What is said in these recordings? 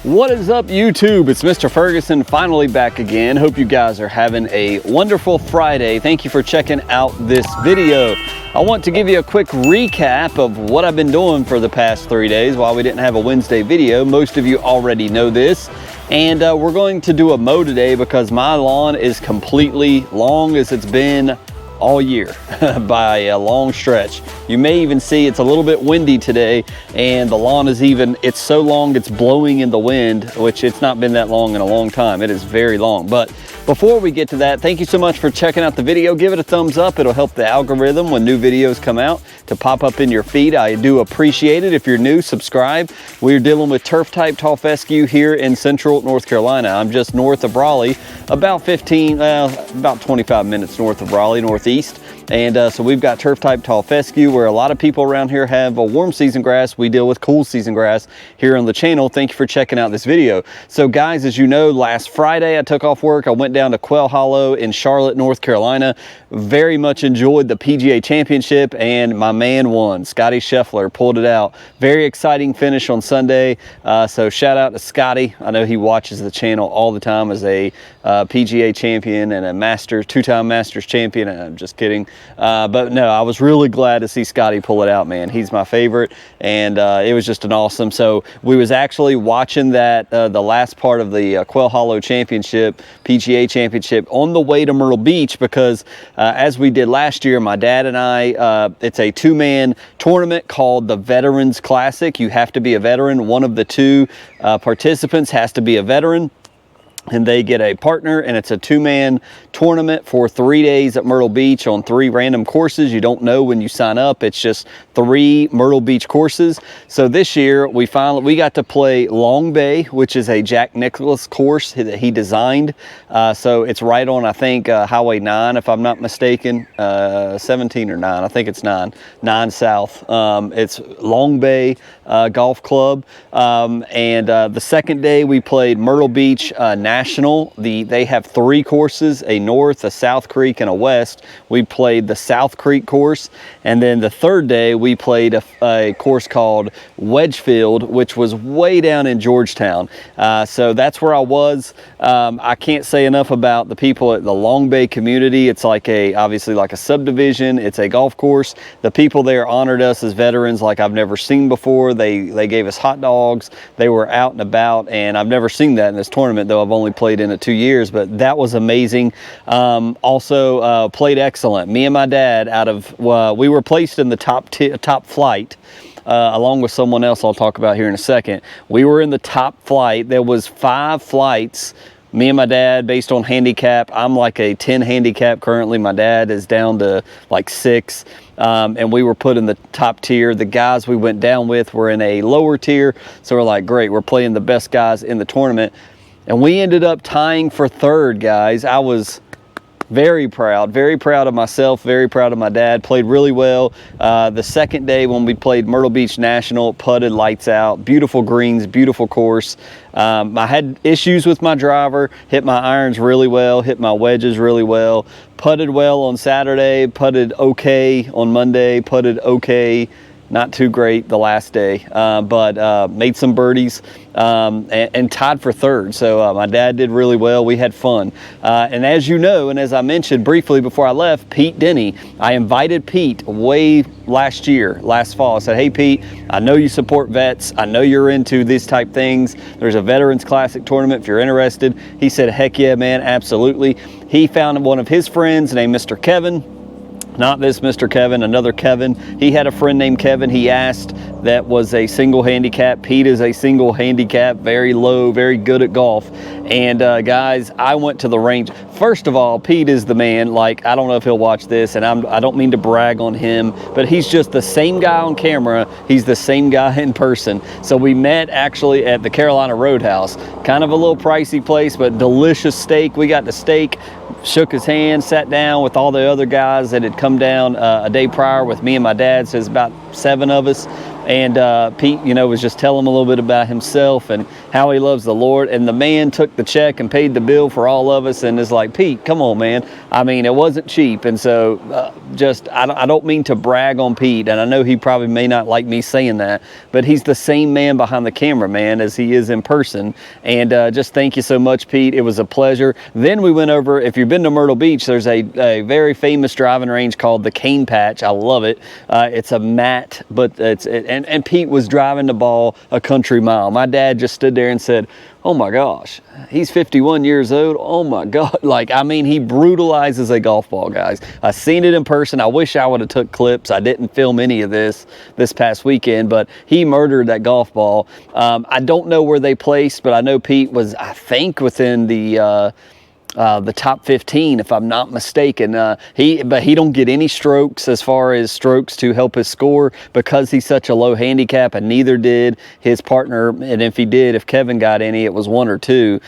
What is up, YouTube? It's Mr. Ferguson, finally back again. Hope you guys are having a wonderful Friday. Thank you for checking out this video. I want to give you a quick recap of what I've been doing for the past 3 days while we didn't have a Wednesday video. Most of you already know this. And we're going to do a mow today because my lawn is completely long as it's been all year by a long stretch. You may even see it's a little bit windy today, and the lawn is it's so long it's blowing in the wind, which it's not been that long in a long time. It is very long. But before we get to that, thank you so much for checking out the video. Give it a thumbs up. It'll help the algorithm when new videos come out to pop up in your feed. I do appreciate it. If you're new, subscribe. We're dealing with turf type tall fescue here in central North Carolina. I'm just north of Raleigh, about 25 minutes north of Raleigh, northeast. And so we've got turf type tall fescue, where a lot of people around here have a warm season grass. We deal with cool season grass here on the channel. Thank you for checking out this video. So guys, as you know, last Friday I took off work. I went down to Quail Hollow in Charlotte, North Carolina. Very much enjoyed the PGA Championship, and my man won. Scotty Scheffler pulled it out. Very exciting finish on Sunday. So shout out to Scotty. I know he watches the channel all the time as a PGA champion and a two-time Masters champion. And I'm just kidding. But no, I was really glad to see Scotty pull it out, man. He's my favorite, and it was just an awesome. So we was actually watching that the last part of the Quail Hollow Championship, PGA Championship, on the way to Myrtle Beach, because as we did last year, my dad and I, it's a two-man tournament called the Veterans Classic. You have to be a veteran. One of the two participants has to be a veteran, and they get a partner, and it's a two-man tournament for 3 days at Myrtle Beach on 3 random courses. You don't know when you sign up. It's just 3 Myrtle Beach courses. So this year we got to play Long Bay, which is a Jack Nicklaus course that he designed. So it's right on, I think, Highway 9, if I'm not mistaken, 17 or 9. I think it's 9 South. It's Long Bay Golf Club. And the second day we played Myrtle Beach National. They have 3 courses, a north, a South Creek, and a west. We played the South Creek course, and then the third day we played a course called Wedgefield, which was way down in Georgetown. So that's where I was. I can't say enough about the people at the Long Bay community. It's obviously like a subdivision. It's a golf course. The people there honored us as veterans like I've never seen before. They gave us hot dogs. They were out and about, and I've never seen that in this tournament, though I've only played in it 2 years, but that was amazing. Also played excellent. Me and my dad, we were placed in the top flight, along with someone else I'll talk about here in a second. We were in the top flight. There was 5 flights. Me and my dad, based on handicap, I'm like a 10 handicap currently. My dad is down to like 6. And we were put in the top tier. The guys we went down with were in a lower tier. So we're like, great, we're playing the best guys in the tournament. And we ended up tying for 3rd, guys. I was very proud of myself, very proud of my dad. Played really well. The second day when we played Myrtle Beach National, putted lights out. Beautiful greens, beautiful course. I had issues with my driver, hit my irons really well, hit my wedges really well. Putted well on Saturday, putted okay on Monday, putted okay, not too great the last day, but made some birdies and tied for 3rd. So my dad did really well. We had fun. And as you know, and as I mentioned briefly before I left, Pete Denny, I invited Pete way last fall. I said, hey Pete, I know you support vets. I know you're into these type things. There's a Veterans Classic tournament if you're interested. He said, heck yeah, man, absolutely. He found one of his friends named Mr. Kevin. Not this Mr. Kevin, another Kevin. He had a friend named Kevin. He asked that was a single handicap. Pete is a single handicap, very low, very good at golf. And guys, I went to the range. First of all, Pete is the man. Like, I don't know if he'll watch this, and I don't mean to brag on him, but he's just the same guy on camera. He's the same guy in person. So we met actually at the Carolina Roadhouse. Kind of a little pricey place, but delicious steak. We got the steak, shook his hand, sat down with all the other guys that had come down a day prior with me and my dad. So it's about 7 of us. And Pete, you know, was just telling him a little bit about himself and how he loves the Lord. And the man took the check and paid the bill for all of us, and is like, Pete, come on, man. I mean, it wasn't cheap. And so I don't mean to brag on Pete, and I know he probably may not like me saying that, but he's the same man behind the camera, man, as he is in person. And just thank you so much, Pete. It was a pleasure. Then we went over, if you've been to Myrtle Beach, there's a very famous driving range called the Cane Patch. I love it. It's a mat, but and Pete was driving the ball a country mile. My dad just stood there and said, oh my gosh, he's 51 years old. Oh my God. Like, I mean, he brutalizes a golf ball, guys. I seen it in person. I wish I would have took clips. I didn't film any of this past weekend, but he murdered that golf ball. I don't know where they placed, but I know Pete was, I think, within the top 15, if I'm not mistaken. But he don't get any strokes as far as strokes to help his score because he's such a low handicap, and neither did his partner. And if he did, if Kevin got any, it was 1 or 2.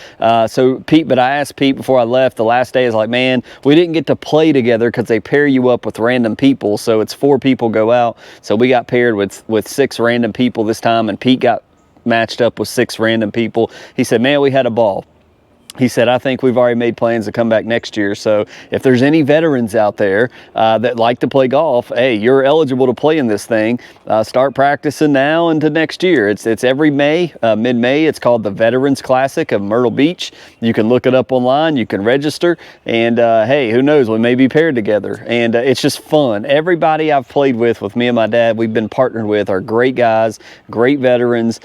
So Pete, but I asked Pete before I left the last day, I was like, man, we didn't get to play together because they pair you up with random people. So it's 4 people go out. So we got paired with 6 random people this time, and Pete got matched up with 6 random people. He said, man, we had a ball. He said, I think we've already made plans to come back next year. So if there's any veterans out there that like to play golf, hey, you're eligible to play in this thing. Start practicing now into next year. It's every May, mid-May. It's called the Veterans Classic of Myrtle Beach. You can look it up online. You can register. And hey, who knows? We may be paired together. And it's just fun. Everybody I've played with me and my dad, we've been partnered with, are great guys, great veterans,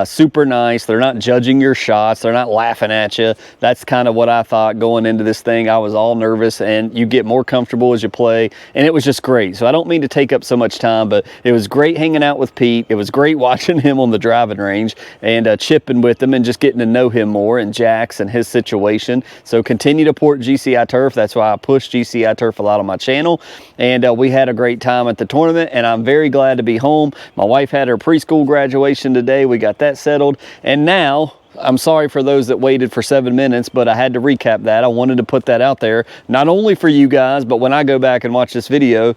super nice. They're not judging your shots. They're not laughing at you. That's kind of what I thought going into this thing. I was all nervous, and you get more comfortable as you play, and it was just great. So I don't mean to take up so much time, but it was great hanging out with Pete. It was great watching him on the driving range and chipping with him and just getting to know him more, and Jax and his situation. So continue to support GCI Turf. That's why I push GCI Turf a lot on my channel. And we had a great time at the tournament, and I'm very glad to be home. My wife had her preschool graduation today. We got that settled, and now I'm sorry for those that waited for 7 minutes, but I had to recap that. I wanted to put that out there, not only for you guys, but when I go back and watch this video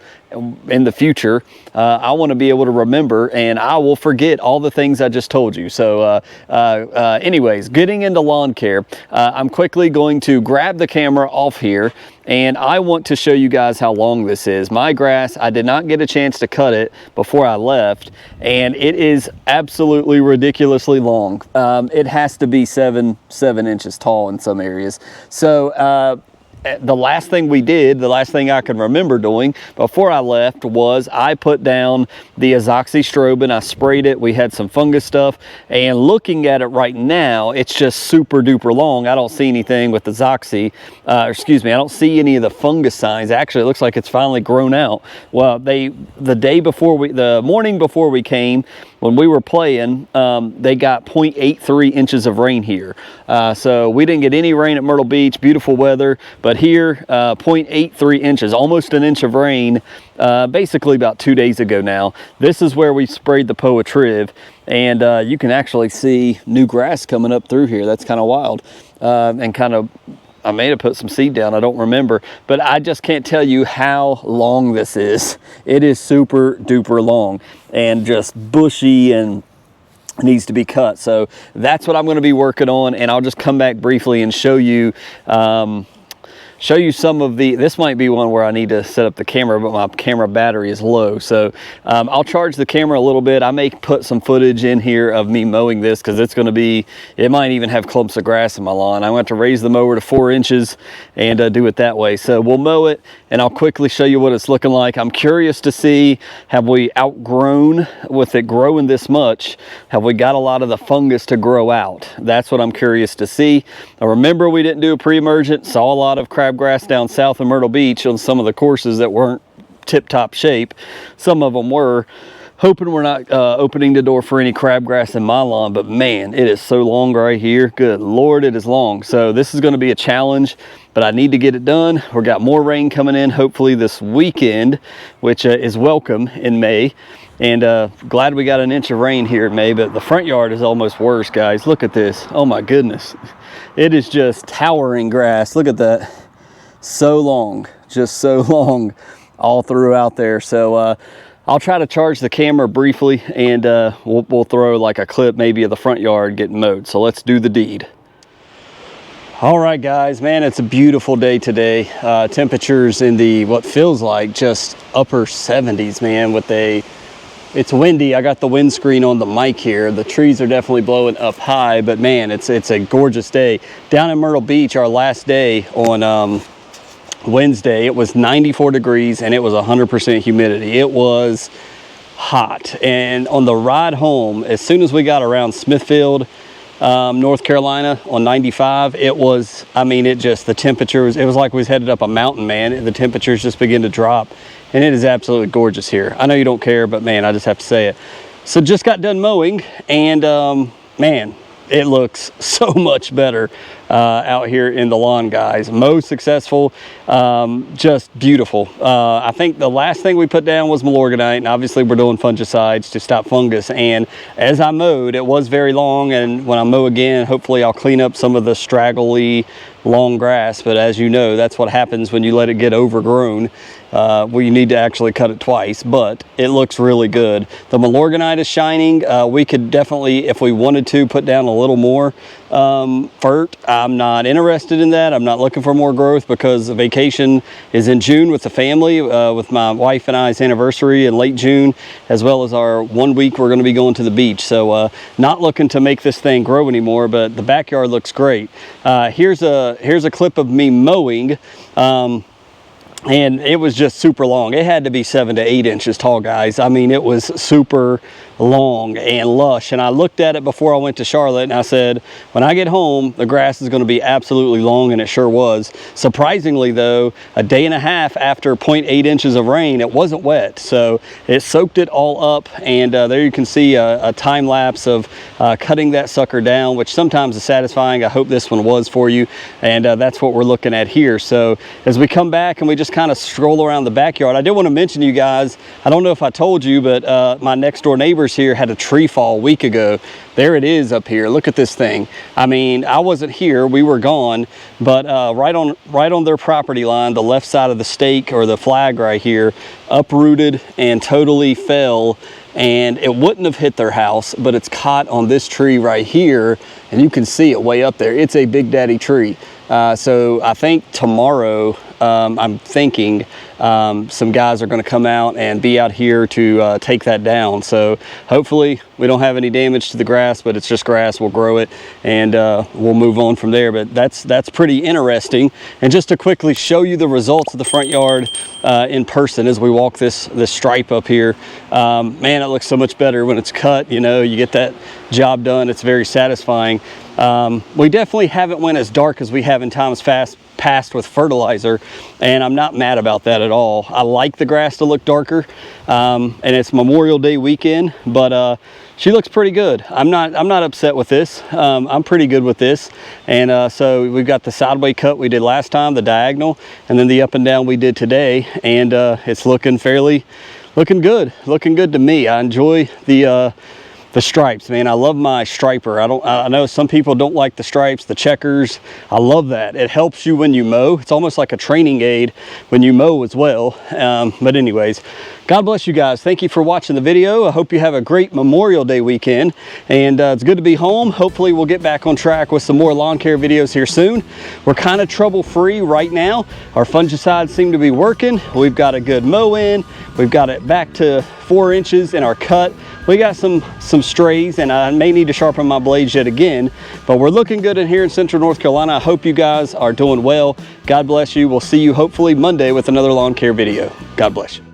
in the future, I want to be able to remember, and I will forget all the things I just told you. So anyways, getting into lawn care, I'm quickly going to grab the camera off here, and I want to show you guys how long this is. My grass, I did not get a chance to cut it before I left, and it is absolutely ridiculously long. It has to be seven inches tall in some areas. So the last thing we did, the last thing I can remember doing before I left, was I put down the azoxystrobin. I sprayed it. We had some fungus stuff, and looking at it right now, it's just super duper long. I don't see anything with azoxy, excuse me, I don't see any of the fungus signs. Actually, it looks like it's finally grown out. Well, the morning before we came, when we were playing, they got 0.83 inches of rain here. So we didn't get any rain at Myrtle Beach, beautiful weather, but here, 0.83 inches, almost an inch of rain, basically about 2 days ago now. This is where we sprayed the Poa-Triv, and you can actually see new grass coming up through here. That's kind of wild, and kind of, I may have put some seed down, I don't remember, but I just can't tell you how long this is. It is super duper long and just bushy and needs to be cut. So that's what I'm going to be working on, and I'll just come back briefly and show you some of this might be one where I need to set up the camera, but my camera battery is low. So I'll charge the camera a little bit. I may put some footage in here of me mowing this, because it's going to be, it might even have clumps of grass in my lawn. I want to raise the mower to 4 inches and do it that way. So we'll mow it, and I'll quickly show you what it's looking like. I'm curious to see, have we outgrown, with it growing this much, have we got a lot of the fungus to grow out? That's what I'm curious to see. Now remember, we didn't do a pre-emergent, saw a lot of crabgrass down south of Myrtle Beach on some of the courses that weren't tip-top shape. Some of them were. Hoping we're not opening the door for any crabgrass in my lawn, but man, it is so long right here. Good Lord, it is long. So this is going to be a challenge, but I need to get it done. We've got more rain coming in, hopefully this weekend, which is welcome in May. And glad we got an inch of rain here in May, but the front yard is almost worse, guys. Look at this. Oh my goodness. It is just towering grass. Look at that. So long, just so long all throughout there. So I'll try to charge the camera briefly, and we'll throw like a clip maybe of the front yard getting mowed. So let's do the deed. All right, guys, man, it's a beautiful day today. Temperatures in the what feels like just upper 70s, man. It's windy. I got the windscreen on the mic here. The trees are definitely blowing up high, but man, it's a gorgeous day. Down in Myrtle Beach, our last day on Wednesday, it was 94 degrees and it was 100% humidity. It was hot. And on the ride home, as soon as we got around Smithfield, North Carolina on 95, it was, I mean, the temperature was, it was like we was headed up a mountain, man. The temperatures just begin to drop, and it is absolutely gorgeous here. I know you don't care, but man, I just have to say it. So just got done mowing, and man, it looks so much better out here in the lawn, guys. Most successful, just beautiful. I think the last thing we put down was Milorganite, and obviously we're doing fungicides to stop fungus. And as I mowed, it was very long, and when I mow again, hopefully I'll clean up some of the straggly long grass. But as you know, that's what happens when you let it get overgrown. Well, you need to actually cut it twice, but it looks really good. The Milorganite is shining. We could definitely, if we wanted to, put down a little more fert. I'm not interested in that. I'm not looking for more growth because the vacation is in June with the family, with my wife and I's anniversary in late June, as well as our 1 week we're going to be going to the beach. So not looking to make this thing grow anymore, but the backyard looks great. Here's a clip of me mowing. And it was just super long. It had to be 7 to 8 inches tall, guys. I mean, it was super long and lush. And I looked at it before I went to Charlotte, and I said, when I get home, the grass is going to be absolutely long, and it sure was. Surprisingly, though, a day and a half after 0.8 inches of rain, it wasn't wet. So it soaked it all up, and there you can see a time lapse of cutting that sucker down, which sometimes is satisfying. I hope this one was for you, and that's what we're looking at here. So as we come back and we just kind of stroll around the backyard, I did want to mention to you guys, I don't know if I told you, but my next door neighbors here had a tree fall a week ago. There it is up here. Look at this thing. I mean, I wasn't here, we were gone, but right on their property line, the left side of the stake or the flag right here, uprooted and totally fell, and it wouldn't have hit their house, but it's caught on this tree right here, and you can see it way up there. It's a big daddy tree. So I think tomorrow, I'm thinking some guys are going to come out and be out here to take that down. So hopefully we don't have any damage to the grass, but it's just grass. We'll grow it, and we'll move on from there. But that's pretty interesting. And just to quickly show you the results of the front yard in person as we walk this stripe up here, man, it looks so much better when it's cut. You know, you get that job done. It's very satisfying. We definitely haven't went as dark as we have in times past with fertilizer, and I'm not mad about that at all. I like the grass to look darker, and it's Memorial Day weekend, but she looks pretty good. I'm not upset with this. I'm pretty good with this. And so we've got the sideway cut we did last time, the diagonal, and then the up and down we did today, and it's looking good to me. I enjoy the stripes, man. I love my striper. I know some people don't like the stripes, the checkers. I love that. It helps you when you mow. It's almost like a training aid when you mow as well. But anyways, God bless you guys. Thank you for watching the video. I hope you have a great Memorial Day weekend, and it's good to be home. Hopefully we'll get back on track with some more lawn care videos here soon. We're kind of trouble-free right now. Our fungicides seem to be working. We've got a good mow in. We've got it back to 4 inches in our cut. We got some strays, and I may need to sharpen my blades yet again, but we're looking good in here in Central North Carolina. I hope you guys are doing well. God bless you. We'll see you hopefully Monday with another lawn care video. God bless you.